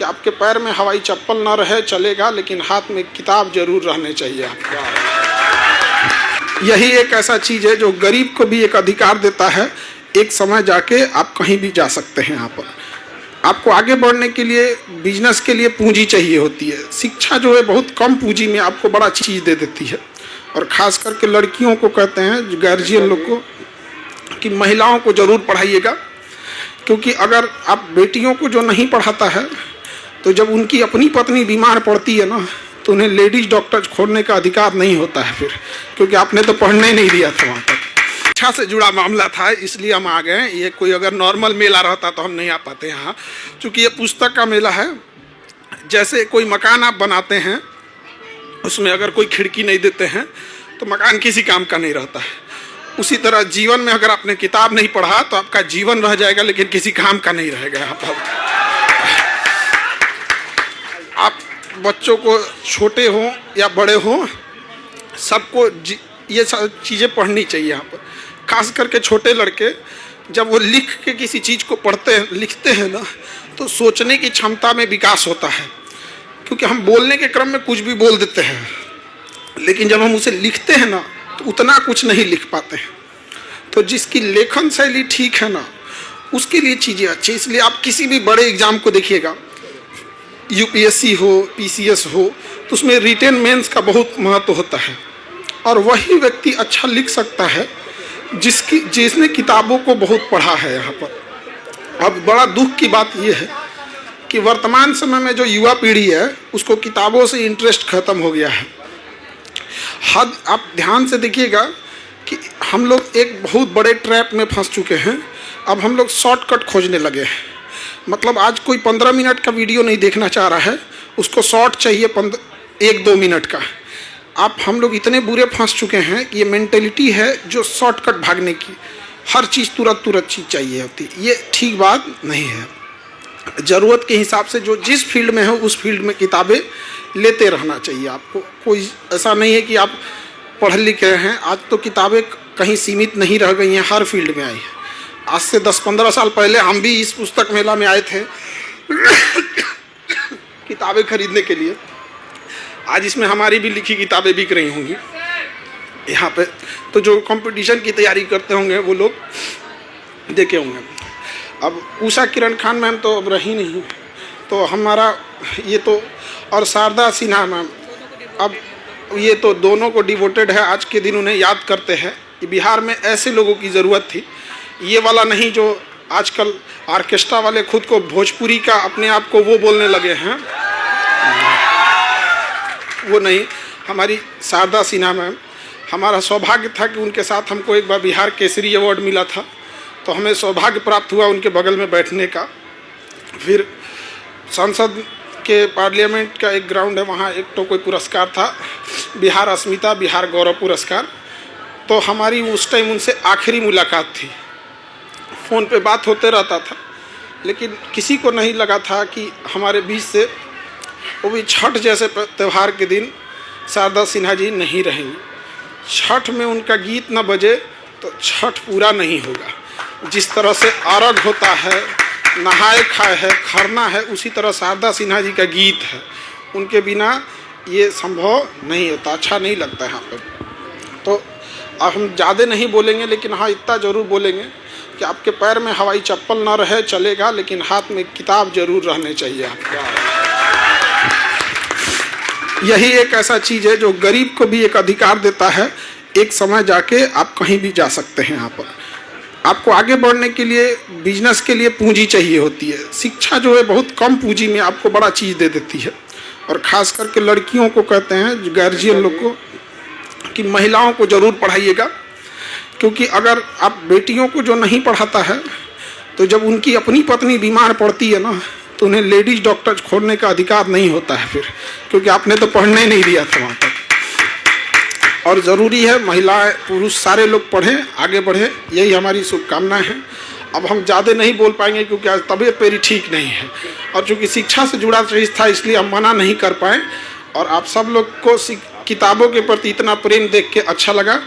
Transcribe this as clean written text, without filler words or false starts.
आपके पैर में हवाई चप्पल ना रहे चलेगा, लेकिन हाथ में किताब जरूर रहने चाहिए आपको। यही एक ऐसा चीज़ है जो गरीब को भी एक अधिकार देता है। एक समय जाके आप कहीं भी जा सकते हैं। यहाँ पर आपको आगे बढ़ने के लिए, बिजनेस के लिए पूंजी चाहिए होती है। शिक्षा जो है बहुत कम पूंजी में आपको बड़ा चीज़ दे देती है। और ख़ास करके लड़कियों को कहते हैं, गार्जियन लोग को, कि महिलाओं को ज़रूर पढ़ाइएगा, क्योंकि अगर आप बेटियों को जो नहीं पढ़ाता है तो जब उनकी अपनी पत्नी बीमार पड़ती है ना, तो उन्हें लेडीज़ डॉक्टर खोलने का अधिकार नहीं होता है फिर, क्योंकि आपने तो पढ़ने नहीं दिया था वहाँ पर। शिक्षा से जुड़ा मामला था, इसलिए हम आ गए। ये कोई अगर नॉर्मल मेला रहता तो हम नहीं आ पाते यहाँ, क्योंकि ये पुस्तक का मेला है। जैसे कोई मकान आप बनाते हैं, उसमें अगर कोई खिड़की नहीं देते हैं तो मकान किसी काम का नहीं रहता है। उसी तरह जीवन में अगर आपने किताब नहीं पढ़ा तो आपका जीवन रह जाएगा, लेकिन किसी काम का नहीं रहेगा। आप बच्चों को, छोटे हों या बड़े हों, सबको ये सब चीज़ें पढ़नी चाहिए। यहाँ पर खास करके छोटे लड़के जब वो लिख के किसी चीज़ को पढ़ते हैं, लिखते हैं ना, तो सोचने की क्षमता में विकास होता है। क्योंकि हम बोलने के क्रम में कुछ भी बोल देते हैं, लेकिन जब हम उसे लिखते हैं ना तो उतना कुछ नहीं लिख पाते हैं। तो जिसकी लेखन शैली ठीक है ना, उसके लिए चीज़ें अच्छी। इसलिए आप किसी भी बड़े एग्जाम को देखिएगा, यूपीएससी हो, पीसीएस हो, तो उसमें रिटेन मेंस का बहुत महत्व होता है। और वही व्यक्ति अच्छा लिख सकता है जिसने किताबों को बहुत पढ़ा है। यहाँ पर अब बड़ा दुख की बात यह है कि वर्तमान समय में जो युवा पीढ़ी है, उसको किताबों से इंटरेस्ट खत्म हो गया है। आप ध्यान से देखिएगा कि हम लोग एक बहुत बड़े ट्रैप में फंस चुके हैं। अब हम लोग शॉर्टकट खोजने लगे हैं। मतलब आज कोई 15 मिनट का वीडियो नहीं देखना चाह रहा है, उसको शॉर्ट चाहिए 1-2 मिनट का। हम लोग इतने बुरे फंस चुके हैं कि ये मेंटेलिटी है जो शॉर्टकट भागने की, हर चीज़ तुरंत चीज़ चाहिए होती। ये ठीक बात नहीं है। ज़रूरत के हिसाब से जो जिस फील्ड में हो उस फील्ड में किताबें लेते रहना चाहिए आपको। कोई ऐसा नहीं है कि आप पढ़ लिख रहे हैं। आज तो किताबें कहीं सीमित नहीं रह गई हैं, हर फील्ड में आई है। आज से 10-15 साल पहले हम भी इस पुस्तक मेला में आए थे किताबें खरीदने के लिए। आज इसमें हमारी भी लिखी किताबें बिक रही होंगी यहाँ पे। तो जो कंपटीशन की तैयारी करते होंगे वो लोग देखे होंगे। अब उषा किरण खान मैम तो अब रही नहीं, तो हमारा ये तो, और शारदा सिन्हा मैम, अब ये तो दोनों को डिवोटेड है। आज के दिन उन्हें याद करते हैं। बिहार में ऐसे लोगों की ज़रूरत थी, ये वाला नहीं जो आजकल ऑर्केस्ट्रा वाले खुद को भोजपुरी का अपने आप को वो बोलने लगे हैं, वो नहीं। हमारी शारदा सिन्हा मैम, हमारा सौभाग्य था कि उनके साथ हमको एक बार बिहार केसरी अवार्ड मिला था, तो हमें सौभाग्य प्राप्त हुआ उनके बगल में बैठने का। फिर संसद के पार्लियामेंट का एक ग्राउंड है, वहाँ एक तो कोई पुरस्कार था, बिहार अस्मिता, बिहार गौरव पुरस्कार। तो हमारी उस टाइम उनसे आखिरी मुलाकात थी। फ़ोन पे बात होते रहता था, लेकिन किसी को नहीं लगा था कि हमारे बीच से, वो भी छठ जैसे त्यौहार के दिन, शारदा सिन्हा जी नहीं रहेंगी। छठ में उनका गीत न बजे तो छठ पूरा नहीं होगा। जिस तरह से अर्घ होता है, नहाए खाए है, खरना है, उसी तरह शारदा सिन्हा जी का गीत है। उनके बिना ये संभव नहीं होता, अच्छा नहीं लगता यहाँ पर। तो अब हम ज़्यादा नहीं बोलेंगे, लेकिन हाँ इतना ज़रूर बोलेंगे कि आपके पैर में हवाई चप्पल ना रहे चलेगा, लेकिन हाथ में किताब जरूर रहने चाहिए आपको। यही एक ऐसा चीज़ है जो गरीब को भी एक अधिकार देता है। एक समय जाके आप कहीं भी जा सकते हैं। यहाँ पर आपको आगे बढ़ने के लिए, बिजनेस के लिए पूंजी चाहिए होती है। शिक्षा जो है बहुत कम पूंजी में आपको बड़ा चीज़ दे देती है। और ख़ास करके लड़कियों को कहते हैं, गार्जियन लोग को, कि महिलाओं को ज़रूर पढ़ाइएगा, क्योंकि अगर आप बेटियों को जो नहीं पढ़ाता है तो जब उनकी अपनी पत्नी बीमार पड़ती है ना, तो उन्हें लेडीज़ डॉक्टर खोलने का अधिकार नहीं होता है फिर, क्योंकि आपने तो पढ़ने नहीं दिया था वहाँ तक। और ज़रूरी है महिलाएं पुरुष सारे लोग पढ़ें, आगे बढ़ें, यही हमारी शुभकामनाएं हैं। अब हम ज़्यादा नहीं बोल पाएंगे क्योंकि आज तबीयत मेरी ठीक नहीं है, और चूँकि शिक्षा से जुड़ा चीज़ था इसलिए हम मना नहीं कर पाए। और आप सब लोग को किताबों के प्रति इतना प्रेम देख के अच्छा लगा।